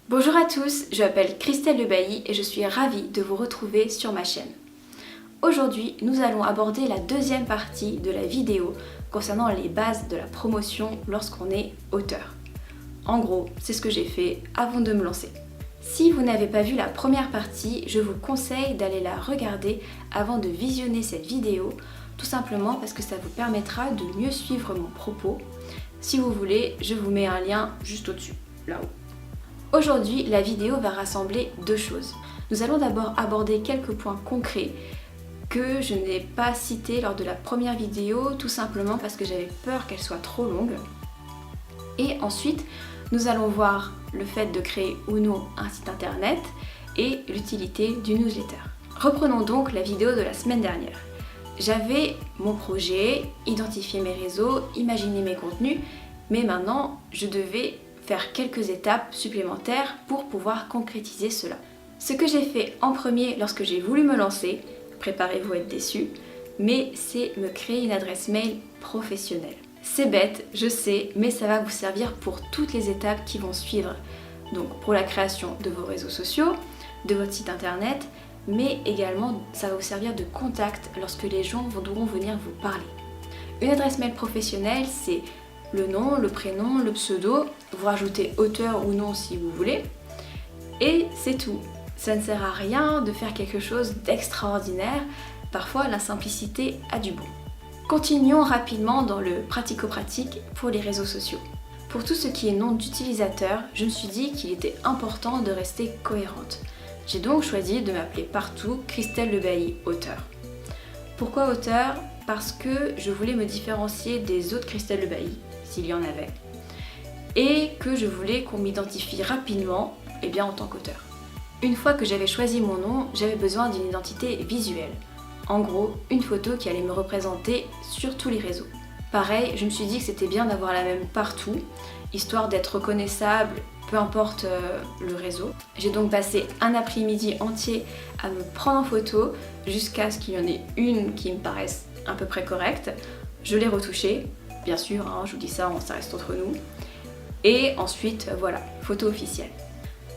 Bonjour à tous, je m'appelle Christelle Lebailly et je suis ravie de vous retrouver sur ma chaîne. Aujourd'hui, nous allons aborder la deuxième partie de la vidéo concernant les bases de la promotion lorsqu'on est auteur. En gros, c'est ce que j'ai fait avant de me lancer. Si vous n'avez pas vu la première partie, je vous conseille d'aller la regarder avant de visionner cette vidéo, tout simplement parce que ça vous permettra de mieux suivre mon propos. Si vous voulez, je vous mets un lien juste au-dessus, là-haut. Aujourd'hui, la vidéo va rassembler deux choses. Nous allons d'abord aborder quelques points concrets que je n'ai pas cités lors de la première vidéo, tout simplement parce que j'avais peur qu'elle soit trop longue. Et ensuite, nous allons voir le fait de créer ou non un site internet et l'utilité du newsletter. Reprenons donc la vidéo de la semaine dernière. J'avais mon projet, identifié mes réseaux, imaginé mes contenus, mais maintenant je devais faire quelques étapes supplémentaires pour pouvoir concrétiser cela. Ce que j'ai fait en premier lorsque j'ai voulu me lancer, préparez-vous à être déçus, mais c'est me créer une adresse mail professionnelle. C'est bête, je sais, mais ça va vous servir pour toutes les étapes qui vont suivre. Donc pour la création de vos réseaux sociaux, de votre site internet, mais également ça va vous servir de contact lorsque les gens voudront venir vous parler. Une adresse mail professionnelle, c'est le nom, le prénom, le pseudo, vous rajoutez auteur ou non si vous voulez, et c'est tout. Ça ne sert à rien de faire quelque chose d'extraordinaire, parfois la simplicité a du bon. Continuons rapidement dans le pratico-pratique pour les réseaux sociaux. Pour tout ce qui est nom d'utilisateur, je me suis dit qu'il était important de rester cohérente. J'ai donc choisi de m'appeler partout Christelle Lebailly auteur. Pourquoi auteur ? Parce que je voulais me différencier des autres Christelle Lebailly, s'il y en avait, et que je voulais qu'on m'identifie rapidement en tant qu'auteur. Une fois que j'avais choisi mon nom, j'avais besoin d'une identité visuelle. En gros, une photo qui allait me représenter sur tous les réseaux. Pareil, je me suis dit que c'était bien d'avoir la même partout, histoire d'être reconnaissable, peu importe le réseau. J'ai donc passé un après-midi entier à me prendre en photo jusqu'à ce qu'il y en ait une qui me paraisse à peu près correcte. Je l'ai retouchée, bien sûr, je vous dis ça, ça reste entre nous. Et ensuite, voilà, photo officielle.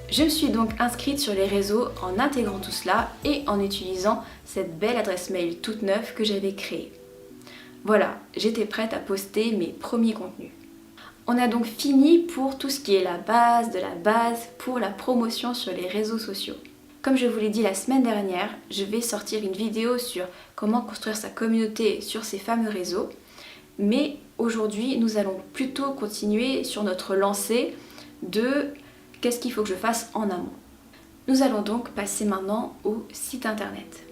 Je me suis donc inscrite sur les réseaux en intégrant tout cela et en utilisant cette belle adresse mail toute neuve que j'avais créée. Voilà, j'étais prête à poster mes premiers contenus. On a donc fini pour tout ce qui est la base de la base pour la promotion sur les réseaux sociaux. Comme je vous l'ai dit la semaine dernière, je vais sortir une vidéo sur comment construire sa communauté sur ces fameux réseaux. Mais aujourd'hui, nous allons plutôt continuer sur notre lancée de qu'est-ce qu'il faut que je fasse en amont. Nous allons donc passer maintenant au site internet.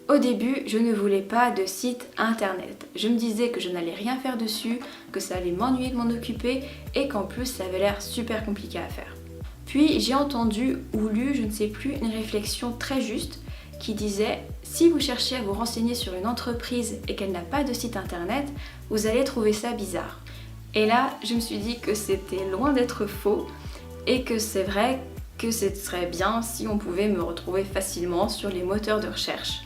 Au début, je ne voulais pas de site internet. Je me disais que je n'allais rien faire dessus, que ça allait m'ennuyer de m'en occuper et qu'en plus ça avait l'air super compliqué à faire. Puis j'ai entendu ou lu, je ne sais plus, une réflexion très juste qui disait « Si vous cherchez à vous renseigner sur une entreprise et qu'elle n'a pas de site internet, vous allez trouver ça bizarre. » Et là, je me suis dit que c'était loin d'être faux et que c'est vrai que ce serait bien si on pouvait me retrouver facilement sur les moteurs de recherche.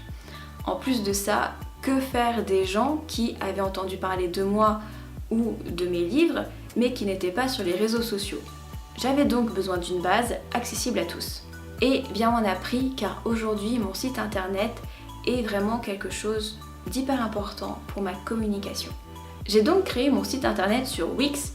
En plus de ça, que faire des gens qui avaient entendu parler de moi ou de mes livres, mais qui n'étaient pas sur les réseaux sociaux ? J'avais donc besoin d'une base accessible à tous. Et bien m'en a pris car aujourd'hui mon site internet est vraiment quelque chose d'hyper important pour ma communication. J'ai donc créé mon site internet sur Wix.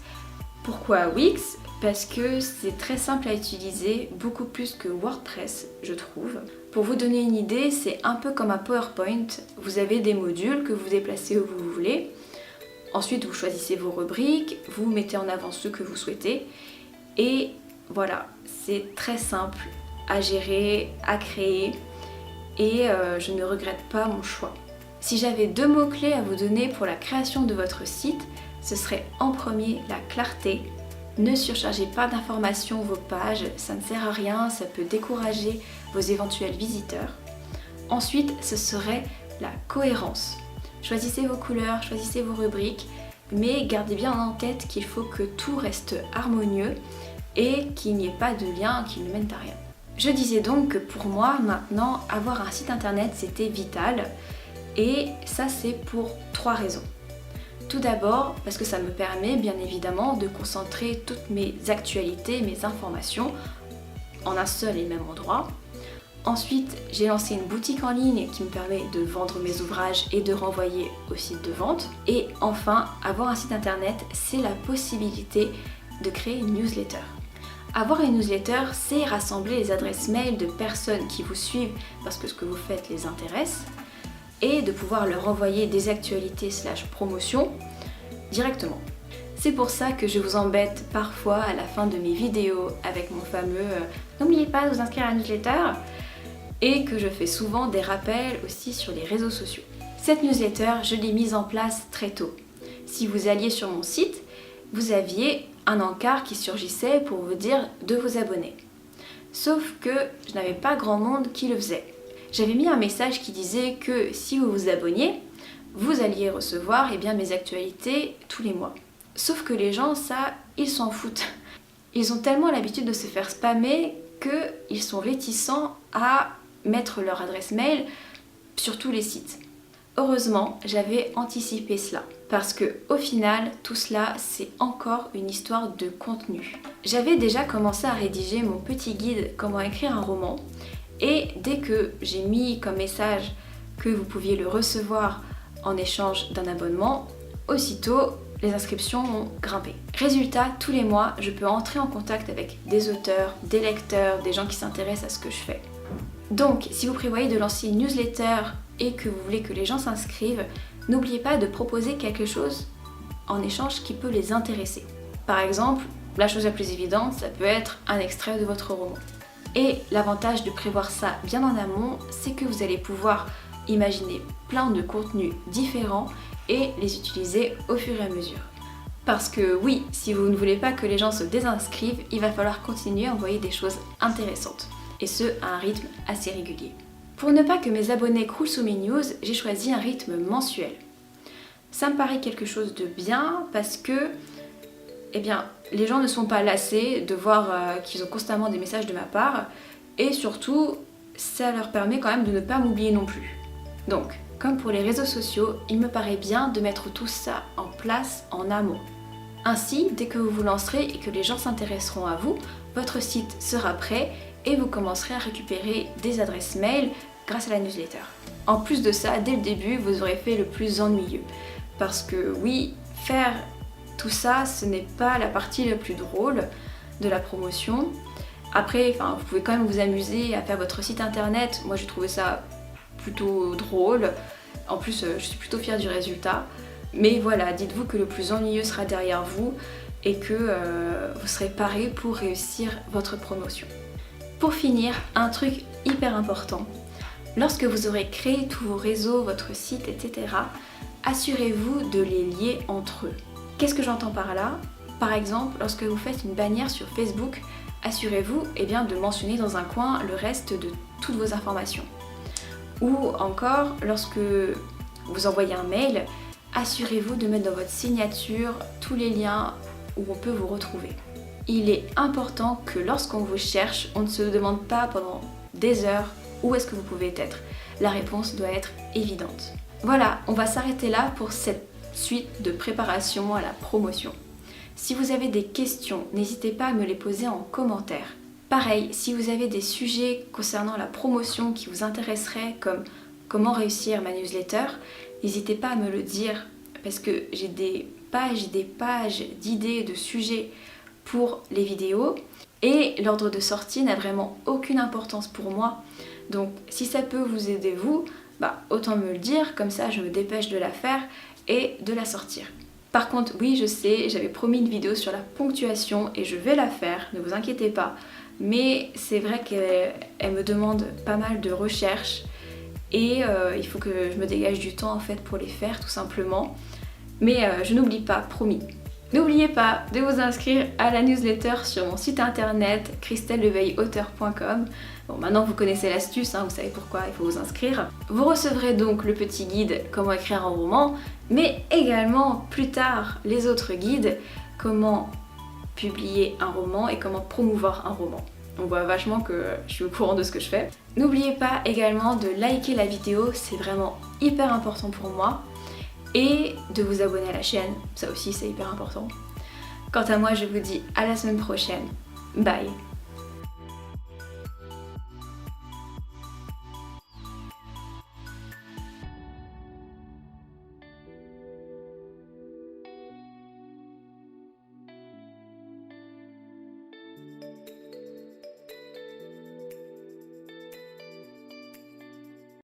Pourquoi Wix ? Parce que c'est très simple à utiliser, beaucoup plus que WordPress, je trouve. Pour vous donner une idée, c'est un peu comme un PowerPoint. Vous avez des modules que vous déplacez où vous voulez. Ensuite, vous choisissez vos rubriques, vous mettez en avant ce que vous souhaitez. Et voilà, c'est très simple à gérer, à créer. Et je ne regrette pas mon choix. Si j'avais deux mots-clés à vous donner pour la création de votre site, ce serait en premier la clarté. Ne surchargez pas d'informations vos pages, ça ne sert à rien, ça peut décourager vos éventuels visiteurs. Ensuite, ce serait la cohérence. Choisissez vos couleurs, choisissez vos rubriques, mais gardez bien en tête qu'il faut que tout reste harmonieux et qu'il n'y ait pas de lien qui ne mène à rien. Je disais donc que pour moi, maintenant, avoir un site internet, c'était vital. Et ça, c'est pour 3 raisons. Tout d'abord, parce que ça me permet bien évidemment de concentrer toutes mes actualités, mes informations en un seul et même endroit. Ensuite, j'ai lancé une boutique en ligne qui me permet de vendre mes ouvrages et de renvoyer au site de vente. Et enfin, avoir un site internet, c'est la possibilité de créer une newsletter. Avoir une newsletter, c'est rassembler les adresses mail de personnes qui vous suivent parce que ce que vous faites les intéresse et de pouvoir leur envoyer des actualités / promotions directement. C'est pour ça que je vous embête parfois à la fin de mes vidéos avec mon fameux n'oubliez pas de vous inscrire à la newsletter et que je fais souvent des rappels aussi sur les réseaux sociaux. Cette newsletter, je l'ai mise en place très tôt. Si vous alliez sur mon site, vous aviez un encart qui surgissait pour vous dire de vous abonner. Sauf que je n'avais pas grand monde qui le faisait. J'avais mis un message qui disait que si vous vous abonniez, vous alliez recevoir mes actualités tous les mois. Sauf que les gens, ça, ils s'en foutent. Ils ont tellement l'habitude de se faire spammer qu'ils sont réticents à mettre leur adresse mail sur tous les sites. Heureusement, j'avais anticipé cela. Parce que au final, tout cela, c'est encore une histoire de contenu. J'avais déjà commencé à rédiger mon petit guide comment écrire un roman. Et dès que j'ai mis comme message que vous pouviez le recevoir en échange d'un abonnement, aussitôt, les inscriptions ont grimpé. Résultat, tous les mois, je peux entrer en contact avec des auteurs, des lecteurs, des gens qui s'intéressent à ce que je fais. Donc, si vous prévoyez de lancer une newsletter et que vous voulez que les gens s'inscrivent, n'oubliez pas de proposer quelque chose en échange qui peut les intéresser. Par exemple, la chose la plus évidente, ça peut être un extrait de votre roman. Et l'avantage de prévoir ça bien en amont, c'est que vous allez pouvoir imaginer plein de contenus différents et les utiliser au fur et à mesure. Parce que oui, si vous ne voulez pas que les gens se désinscrivent, il va falloir continuer à envoyer des choses intéressantes. Et ce, à un rythme assez régulier. Pour ne pas que mes abonnés croulent sous mes news, j'ai choisi un rythme mensuel. Ça me paraît quelque chose de bien parce que les gens ne sont pas lassés de voir qu'ils ont constamment des messages de ma part et surtout, ça leur permet quand même de ne pas m'oublier non plus. Donc, comme pour les réseaux sociaux, il me paraît bien de mettre tout ça en place en amont. Ainsi, dès que vous vous lancerez et que les gens s'intéresseront à vous, votre site sera prêt et vous commencerez à récupérer des adresses mail grâce à la newsletter. En plus de ça, dès le début, vous aurez fait le plus ennuyeux. Parce que oui, faire tout ça, ce n'est pas la partie la plus drôle de la promotion. Après, vous pouvez quand même vous amuser à faire votre site internet. Moi, j'ai trouvé ça plutôt drôle. En plus, je suis plutôt fière du résultat. Mais voilà, dites-vous que le plus ennuyeux sera derrière vous et que vous serez paré pour réussir votre promotion. Pour finir, un truc hyper important. Lorsque vous aurez créé tous vos réseaux, votre site, etc., assurez-vous de les lier entre eux. Qu'est-ce que j'entends par là ? Par exemple, lorsque vous faites une bannière sur Facebook, assurez-vous de mentionner dans un coin le reste de toutes vos informations. Ou encore, lorsque vous envoyez un mail, assurez-vous de mettre dans votre signature tous les liens où on peut vous retrouver. Il est important que lorsqu'on vous cherche, on ne se demande pas pendant des heures où est-ce que vous pouvez être. La réponse doit être évidente. Voilà, on va s'arrêter là pour cette suite de préparation à la promotion. Si vous avez des questions, n'hésitez pas à me les poser en commentaire. Pareil, si vous avez des sujets concernant la promotion qui vous intéresseraient, comme comment réussir ma newsletter, n'hésitez pas à me le dire parce que j'ai des pages d'idées, de sujets pour les vidéos et l'ordre de sortie n'a vraiment aucune importance pour moi. Donc si ça peut vous aider vous, autant me le dire, comme ça je me dépêche de la faire et de la sortir. Par contre, oui, je sais, j'avais promis une vidéo sur la ponctuation et je vais la faire, ne vous inquiétez pas. Mais c'est vrai qu'elle me demande pas mal de recherche et il faut que je me dégage du temps en fait pour les faire tout simplement. Mais je n'oublie pas, promis. N'oubliez pas de vous inscrire à la newsletter sur mon site internet christelleleveilleauteur.com. Bon, maintenant vous connaissez l'astuce, vous savez pourquoi il faut vous inscrire. Vous recevrez donc le petit guide comment écrire un roman, mais également plus tard les autres guides, comment publier un roman et comment promouvoir un roman. On voit vachement que je suis au courant de ce que je fais. N'oubliez pas également de liker la vidéo, c'est vraiment hyper important pour moi. Et de vous abonner à la chaîne, ça aussi c'est hyper important. Quant à moi, je vous dis à la semaine prochaine. Bye!